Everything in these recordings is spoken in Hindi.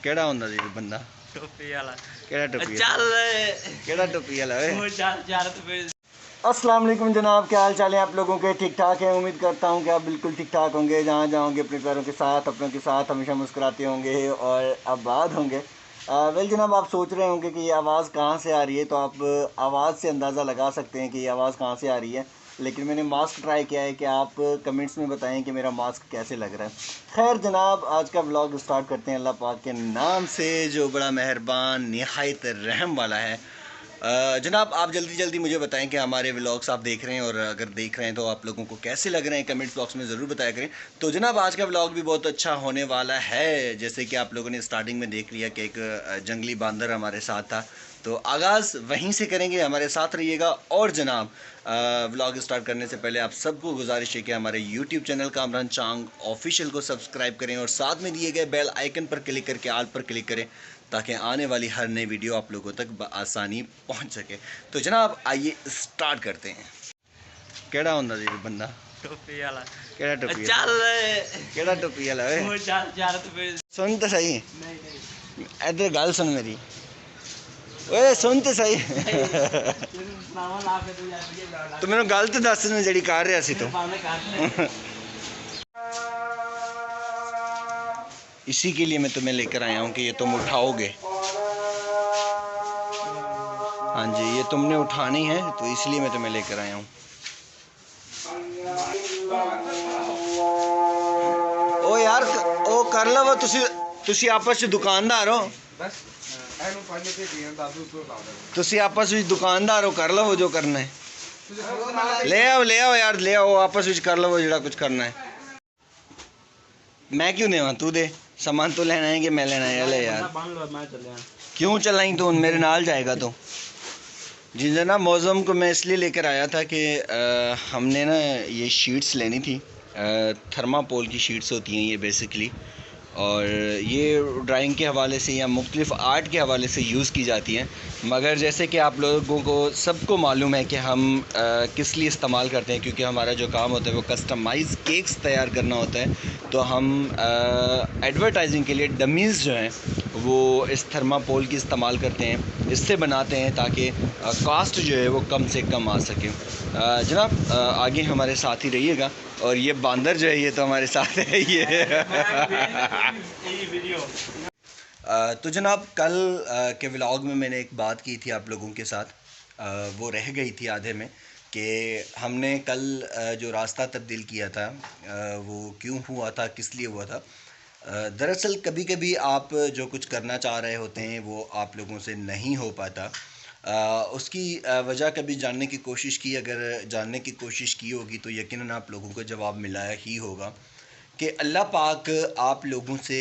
केड़ा हुंदा जी बंदा टोपी वाला केड़ा टोपी चल केड़ा टोपी वाला ओए वो चल तो फिर अस्सलाम वालेकुम जनाब, क्या हाल चाल है आप लोगों के? ठीक ठाक है। उम्मीद करता हूँ कि आप बिल्कुल ठीक ठाक होंगे। जहाँ जाओगे अपने प्यारों के साथ, अपनों के साथ हमेशा मुस्कुराते होंगे और आबाद होंगे। वेल जनाब, आप सोच रहे होंगे कि ये आवाज़ कहाँ से आ रही है, तो आप आवाज़ से अंदाज़ा लगा सकते हैं कि ये आवाज़ कहाँ से आ रही है। लेकिन मैंने मास्क ट्राई किया है कि आप कमेंट्स में बताएं कि मेरा मास्क कैसे लग रहा है। खैर जनाब, आज का व्लॉग स्टार्ट करते हैं अल्लाह पाक के नाम से, जो बड़ा मेहरबान निहायत रहम वाला है। जनाब, आप जल्दी जल्दी मुझे बताएं कि हमारे व्लॉग्स आप देख रहे हैं, और अगर देख रहे हैं तो आप लोगों को कैसे लग रहे हैं, कमेंट्स बॉक्स में ज़रूर बताया करें। तो जनाब, आज का व्लॉग भी बहुत अच्छा होने वाला है। जैसे कि आप लोगों ने स्टार्टिंग में देख लिया कि एक जंगली बांदर हमारे साथ था, तो आगाज़ वहीं से करेंगे। हमारे साथ रहिएगा। और जनाब, व्लॉग स्टार्ट करने से पहले आप सबको गुजारिश है कि हमारे यूट्यूब चैनल कामरान चांग ऑफिशियल को सब्सक्राइब करें और साथ में दिए गए बेल आइकन पर क्लिक करके आल पर क्लिक करें, ताकि आने वाली हर नई वीडियो आप लोगों तक बआसानी पहुंच सके। तो जनाब, आइए स्टार्ट करते हैं। केड़ा हुंदा जी बंदा टोपी वाला केड़ा टोपी चल केड़ा टोपी वाला ओए वो चल तो फिर सुन तो सही, नहीं नहीं इधर गल सुन मेरी, ओए सुन तो सही। नामा ला के तू यार ये लड़ा तो मैंने गल तो दस ने जड़ी कर रहा सी। तो बाने काट इसी के लिए मैं तुम्हें लेकर आया हूँ कि ये तुम उठाओगे। हाँ जी, ये तुमने उठानी है, तो इसलिए मैं तुम्हें लेकर आया हूँ। ओ यार, ओ कर लो तुसी आपस में दुकानदार हो, तुसी आपस में दुकानदार हो, कर लो जो करना है। ले आओ यार, ले आओ आपस में कर लो जो कुछ करना है। मैं क्यों देवा, तू दे। सामान तो लेना है कि मैं लेना है? ले यार, क्यों चलाई तू? मेरे नाल जाएगा तो। जी जनाब, मौज़म को मैं इसलिए लेकर आया था कि हमने ना ये शीट्स लेनी थी। थर्मापोल की शीट्स होती हैं ये बेसिकली, और ये ड्राइंग के हवाले से या मुख्तलिफ़ आर्ट के हवाले से यूज़ की जाती हैं। मगर जैसे कि आप लोगों को सबको मालूम है कि हम किस लिए इस्तेमाल करते हैं, क्योंकि हमारा जो काम होता है वो कस्टमाइज़ केक्स तैयार करना होता है। तो हम एडवर्टाइजिंग के लिए डमीज़ जो हैं वो इस थर्मापोल की इस्तेमाल करते हैं, इससे बनाते हैं ताकि कास्ट जो है वो कम से कम आ सके। जनाब, आगे हमारे साथ ही रहिएगा। और ये बांदर जो है ये तो हमारे साथ है ये। तो जनाब, कल के व्लॉग में मैंने एक बात की थी आप लोगों के साथ, वो रह गई थी आधे में, कि हमने कल जो रास्ता तब्दील किया था वो क्यों हुआ था, किस लिए हुआ था। दरअसल कभी कभी आप जो कुछ करना चाह रहे होते हैं वो आप लोगों से नहीं हो पाता। उसकी वजह कभी जानने की कोशिश की, अगर जानने की कोशिश की होगी तो यकीनन आप लोगों को जवाब मिला ही होगा कि अल्लाह पाक आप लोगों से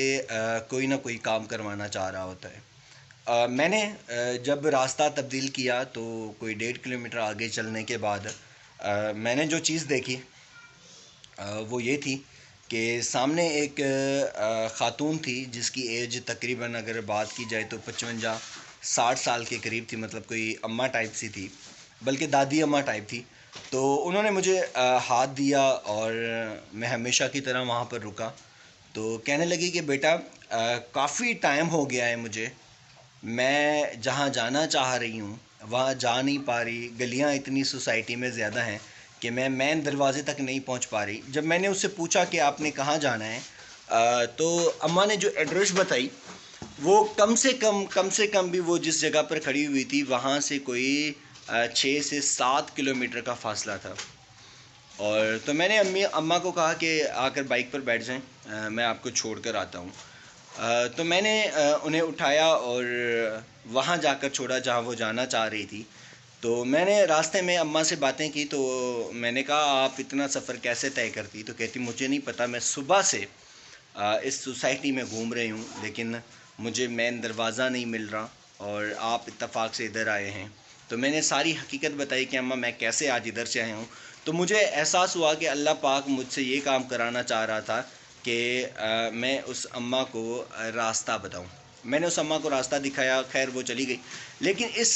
कोई ना कोई काम करवाना चाह रहा होता है। मैंने जब रास्ता तब्दील किया तो कोई 1.5 किलोमीटर आगे चलने के बाद मैंने जो चीज़ देखी वो ये थी कि सामने एक ख़ातून थी जिसकी एज तकरीबन, अगर बात की जाए तो 55-60 साल के करीब थी। मतलब कोई अम्मा टाइप सी थी, बल्कि दादी अम्मा टाइप थी। तो उन्होंने मुझे हाथ दिया और मैं हमेशा की तरह वहाँ पर रुका। तो कहने लगी कि बेटा, काफ़ी टाइम हो गया है मुझे, मैं जहाँ जाना चाह रही हूँ वहाँ जा नहीं पा रही। गलियाँ इतनी सोसाइटी में ज़्यादा हैं कि मैं मेन दरवाज़े तक नहीं पहुँच पा रही। जब मैंने उससे पूछा कि आपने कहाँ जाना है, तो अम्मा ने जो एड्रेस बताई वो कम से कम भी वो जिस जगह पर खड़ी हुई थी वहाँ से कोई 6 से 7 किलोमीटर का फ़ासला था। और तो मैंने अम्मा को कहा कि आकर बाइक पर बैठ जाएं, मैं आपको छोड़ कर आता हूँ। तो मैंने उन्हें उठाया और वहाँ जाकर छोड़ा जहाँ वो जाना चाह रही थी। तो मैंने रास्ते में अम्मा से बातें की, तो मैंने कहा आप इतना सफ़र कैसे तय करती? तो कहती मुझे नहीं पता, मैं सुबह से इस सोसाइटी में घूम रही हूँ लेकिन मुझे मेन दरवाज़ा नहीं मिल रहा और आप इत्तफाक से इधर आए हैं। तो मैंने सारी हकीकत बताई कि अम्मा मैं कैसे आज इधर से आया हूँ। तो मुझे एहसास हुआ कि अल्लाह पाक मुझसे ये काम कराना चाह रहा था कि मैं उस अम्मा को रास्ता बताऊँ। मैंने उस अम्मा को रास्ता दिखाया, खैर वो चली गई। लेकिन इस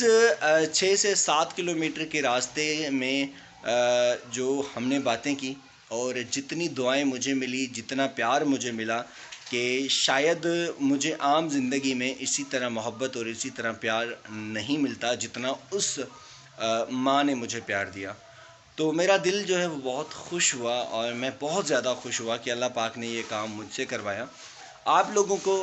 6 से 7 किलोमीटर के रास्ते में जो हमने बातें की और जितनी दुआएं मुझे मिली, जितना प्यार मुझे मिला, कि शायद मुझे आम ज़िंदगी में इसी तरह मोहब्बत और इसी तरह प्यार नहीं मिलता जितना उस माँ ने मुझे प्यार दिया। तो मेरा दिल जो है वो बहुत खुश हुआ और मैं बहुत ज़्यादा खुश हुआ कि अल्लाह पाक ने ये काम मुझसे करवाया। आप लोगों को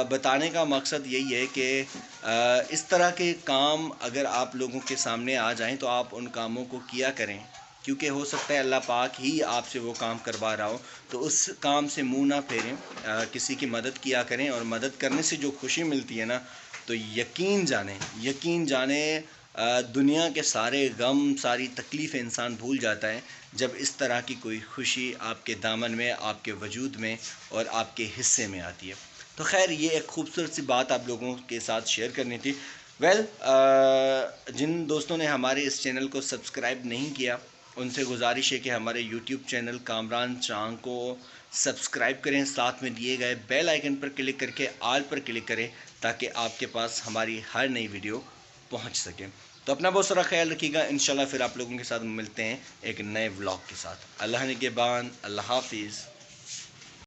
बताने का मकसद यही है कि इस तरह के काम अगर आप लोगों के सामने आ जाएं तो आप उन कामों को किया करें, क्योंकि हो सकता है अल्लाह पाक ही आपसे वो काम करवा रहा हो। तो उस काम से मुंह ना फेरें, किसी की मदद किया करें और मदद करने से जो खुशी मिलती है ना, तो यकीन जाने दुनिया के सारे गम, सारी तकलीफ़ें इंसान भूल जाता है जब इस तरह की कोई खुशी आपके दामन में, आपके वजूद में और आपके हिस्से में आती है। तो खैर ये एक खूबसूरत सी बात आप लोगों के साथ शेयर करनी थी। जिन दोस्तों ने हमारे इस चैनल को सब्सक्राइब नहीं किया, उनसे गुजारिश है कि हमारे यूट्यूब चैनल कामरान चांग को सब्सक्राइब करें, साथ में दिए गए बेल आइकन पर क्लिक करके ऑल पर क्लिक करें ताकि आपके पास हमारी हर नई वीडियो पहुंच सके। तो अपना बहुत सारा ख्याल रखिएगा। इंशाल्लाह फिर आप लोगों के साथ मिलते हैं एक नए व्लॉग के साथ। अल्लाह निगहबान, अल्लाह हाफिज़।